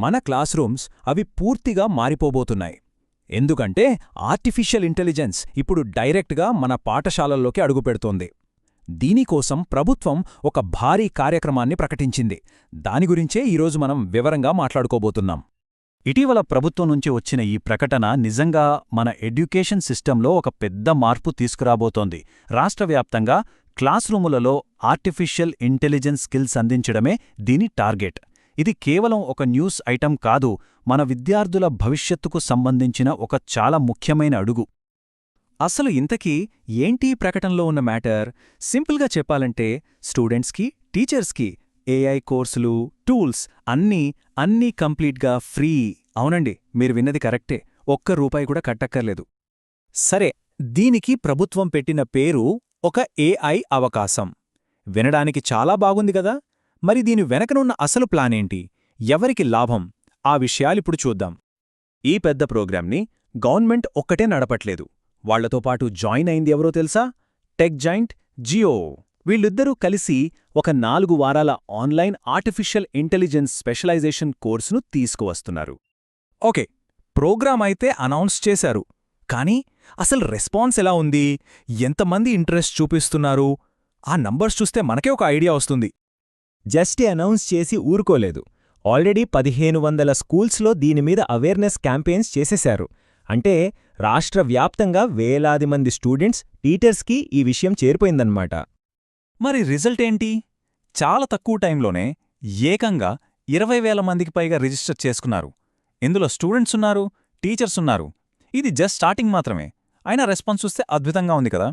మన class rooms అవి పూర్తిగా మారిపోబోతున్నాయి. ఎందుకంటే ఆర్టిఫిషియల్ ఇంటెలిజెన్స్ ఇప్పుడు డైరెక్ట్గా మన పాఠశాలల్లోకి అడుగుపెడుతోంది. దీనికోసం ప్రభుత్వం ఒక భారీ కార్యక్రమాన్ని ప్రకటించింది. దాని గురించే ఈరోజు మనం వివరంగా మాట్లాడుకోబోతున్నాం. ఇటీవల ప్రభుత్వం నుంచి వచ్చిన ఈ ప్రకటన నిజంగా మన ఎడ్యుకేషన్ సిస్టంలో ఒక పెద్ద మార్పు తీసుకురాబోతోంది. రాష్ట్రవ్యాప్తంగా క్లాస్ రూములలో ఆర్టిఫిషియల్ ఇంటెలిజెన్స్ స్కిల్స్ అందించడమే దీని టార్గెట్. ఇది కేవలం ఒక న్యూస్ ఐటం కాదు, మన విద్యార్థుల భవిష్యత్తుకు సంబంధించిన ఒక చాలా ముఖ్యమైన అడుగు. అసలు ఇంతకీ ఏంటి ప్రకటనలో ఉన్న మ్యాటర్? సింపుల్గా చెప్పాలంటే స్టూడెంట్స్కి, టీచర్స్కి ఏఐ కోర్సులు, టూల్స్ అన్నీ కంప్లీట్గా ఫ్రీ. అవునండి, మీరు విన్నది కరెక్టే. ₹1 కూడా కట్టక్కర్లేదు. సరే, దీనికి ప్రభుత్వం పెట్టిన పేరు ఒక ఏఐ అవకాశం. వినడానికి చాలా బాగుంది గదా. మరి దీని వెనకనున్న అసలు ప్లానేంటి? ఎవరికి లాభం? ఆ విషయాలిప్పుడు చూద్దాం. ఈ పెద్ద ప్రోగ్రాంని గవర్నమెంట్ ఒక్కటే నడపట్లేదు. వాళ్లతో పాటు జాయిన్ అయింది ఎవరో తెలుసా? Tech giant Jio. వీళ్ళిద్దరూ కలిసి ఒక 4 వారాల ఆన్లైన్ ఆర్టిఫిషియల్ ఇంటెలిజెన్స్ స్పెషలైజేషన్ కోర్సును తీసుకువస్తున్నారు. ఓకే, ప్రోగ్రామ్ అయితే అనౌన్స్ చేశారు. కానీ అసలు రెస్పాన్స్ ఎలా ఉంది? ఎంతమంది ఇంట్రెస్ట్ చూపిస్తున్నారు? ఆ నంబర్స్ చూస్తే మనకే ఒక ఐడియా వస్తుంది. జస్ట్ అనౌన్స్ చేసి ఊరుకోలేదు. ఆల్రెడీ 1500 స్కూల్స్లో దీనిమీద అవేర్నెస్ క్యాంపెయిన్స్ చేసేశారు. అంటే రాష్ట్రవ్యాప్తంగా వేలాది మంది స్టూడెంట్స్, టీచర్స్కి ఈ విషయం చేరిపోయిందన్నమాట. మరి రిజల్ట్ ఏంటి? చాలా తక్కువ టైంలోనే ఏకంగా 20,000 మందికి పైగా రిజిస్టర్ చేసుకున్నారు. ఇందులో స్టూడెంట్స్ ఉన్నారు, టీచర్స్ ఉన్నారు. ఇది జస్ట్ స్టార్టింగ్ మాత్రమే. అయినా రెస్పాన్స్ చూస్తే అద్భుతంగా ఉంది కదా.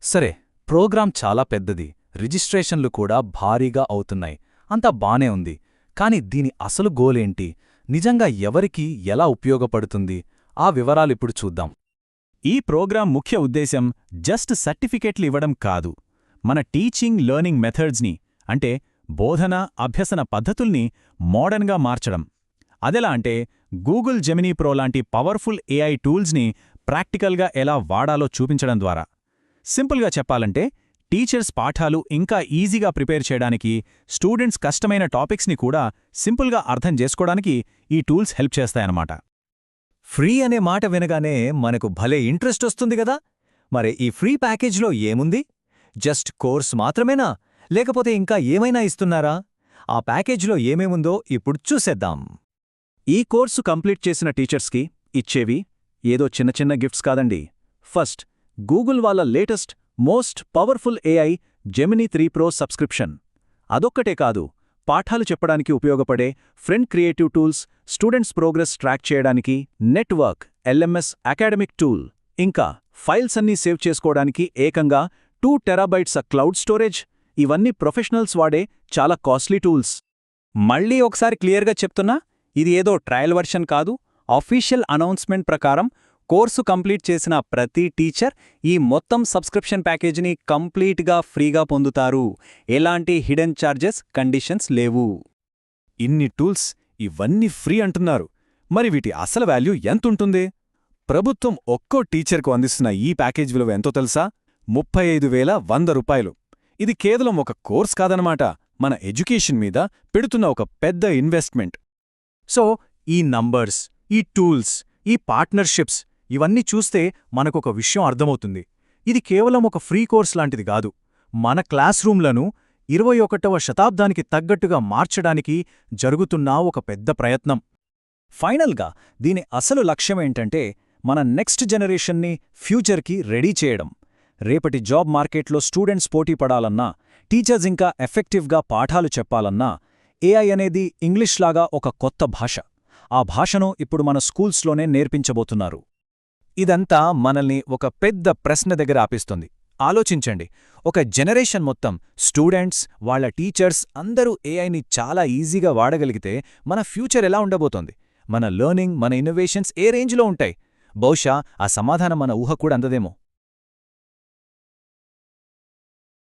సరే, ప్రోగ్రాం చాలా పెద్దది, రిజిస్ట్రేషన్లు కూడా భారీగా అవుతున్నాయి. అంతా బానే ఉంది. కాని దీని అసలు గోలేంటి? నిజంగా ఎవరికి ఎలా ఉపయోగపడుతుంది? ఆ వివరాలిప్పుడు చూద్దాం. ఈ ప్రోగ్రాం ముఖ్య ఉద్దేశం జస్ట్ సర్టిఫికెట్లు ఇవ్వడం కాదు. మన టీచింగ్ లెర్నింగ్ మెథడ్స్ని, అంటే బోధన అభ్యసన పద్ధతుల్ని మోడర్న్గా మార్చడం. అదెలా అంటే గూగుల్ జెమినీ ప్రో లాంటి పవర్ఫుల్ ఏఐ టూల్స్ని ప్రాక్టికల్గా ఎలా వాడాలో చూపించడం ద్వారా. సింపుల్గా చెప్పాలంటే టీచర్స్ పాఠాలు ఇంకా ఈజీగా ప్రిపేర్ చేయడానికి, స్టూడెంట్స్ కష్టమైన టాపిక్స్ని కూడా సింపుల్గా అర్థం చేసుకోవడానికి ఈ టూల్స్ హెల్ప్ చేస్తాయన్నమాట. ఫ్రీ అనే మాట వినగానే మనకు భలే ఇంట్రెస్ట్ వస్తుంది గదా. మరి ఈ ఫ్రీ ప్యాకేజ్లో ఏముంది? జస్ట్ కోర్స్ మాత్రమేనా, లేకపోతే ఇంకా ఏమైనా ఇస్తున్నారా? ఆ ప్యాకేజ్లో ఏమేముందో ఇప్పుడు చూసేద్దాం. ఈ కోర్సు కంప్లీట్ చేసిన టీచర్స్కి ఇచ్చేవి ఏదో చిన్న చిన్న గిఫ్ట్స్ కాదండి. ఫస్ట్, గూగుల్ వాళ్ళ latest most powerful AI Gemini 3 pro subscription. అదొక్కటే కాదు, పాఠాలు చెప్పడానికి ఉపయోగపడే friend creative tools, students progress track చేయడానికి నెట్వర్క్ ఎల్ఎంఎస్ అకాడమిక్ టూల్, ఇంకా ఫైల్స్ అన్నీ సేవ్ చేసుకోవడానికి ఏకంగా 2 టెరాబైట్స్ క్లౌడ్ స్టోరేజ్. ఇవన్నీ ప్రొఫెషనల్స్ వాడే చాలా కాస్ట్లీ టూల్స్. మళ్ళీ ఒకసారి క్లియర్గా చెప్తున్నా, ఇది ఏదో ట్రయల్ వర్షన్ కాదు. అఫీషియల్ అనౌన్స్మెంట్ ప్రకారం కోర్సు కంప్లీట్ చేసిన ప్రతి టీచర్ ఈ మొత్తం సబ్స్క్రిప్షన్ ప్యాకేజీని కంప్లీట్గా ఫ్రీగా పొందుతారు. ఎలాంటి హిడెన్ ఛార్జెస్, కండిషన్స్ లేవు. ఇన్ని టూల్స్, ఇవన్నీ ఫ్రీ అంటున్నారు. మరి వీటి అసలు వాల్యూ ఎంతుంటుంది? ప్రభుత్వం ఒక్కో టీచర్కు అందిస్తున్న ఈ ప్యాకేజ్ విలువ ఎంతో తెలుసా? ₹35,100. ఇది కేవలం ఒక కోర్స్ కాదనమాట, మన ఎడ్యుకేషన్ మీద పెడుతున్న ఒక పెద్ద ఇన్వెస్ట్మెంట్. సో ఈ నంబర్స్, ఈ టూల్స్, ఈ పార్ట్నర్షిప్స్ ఇవన్నీ చూస్తే మనకొక విషయం అర్థమవుతుంది. ఇది కేవలం ఒక ఫ్రీ కోర్స్ లాంటిది కాదు. మన క్లాస్ రూమ్లను 21వ శతాబ్దానికి తగ్గట్టుగా మార్చడానికి జరుగుతున్న ఒక పెద్ద ప్రయత్నం. ఫైనల్గా దీని అసలు లక్ష్యమేంటంటే మన నెక్స్ట్ జనరేషన్ని ఫ్యూచర్కి రెడీ చేయడం. రేపటి జాబ్ మార్కెట్లో స్టూడెంట్స్ పోటీ పడాలన్నా, టీచర్స్ ఇంకా ఎఫెక్టివ్గా పాఠాలు చెప్పాలన్నా ఏఐ అనేది ఇంగ్లీష్లాగా ఒక కొత్త భాష. ఆ భాషను ఇప్పుడు మన స్కూల్స్లోనే నేర్పించబోతున్నారు. ఇదంతా మనల్ని ఒక పెద్ద ప్రశ్న దగ్గర ఆపిస్తుంది. ఆలోచించండి, ఒక జనరేషన్ మొత్తం స్టూడెంట్స్, వాళ్ళ టీచర్స్ అందరూ ఏఐని చాలా ఈజీగా వాడగలిగితే మన ఫ్యూచర్ ఎలా ఉండబోతోంది? మన లెర్నింగ్, మన ఇన్నోవేషన్స్ ఏ రేంజ్లో ఉంటాయి? బహుశా ఆ సమాధానం మన ఊహ కూడా అందదేమో.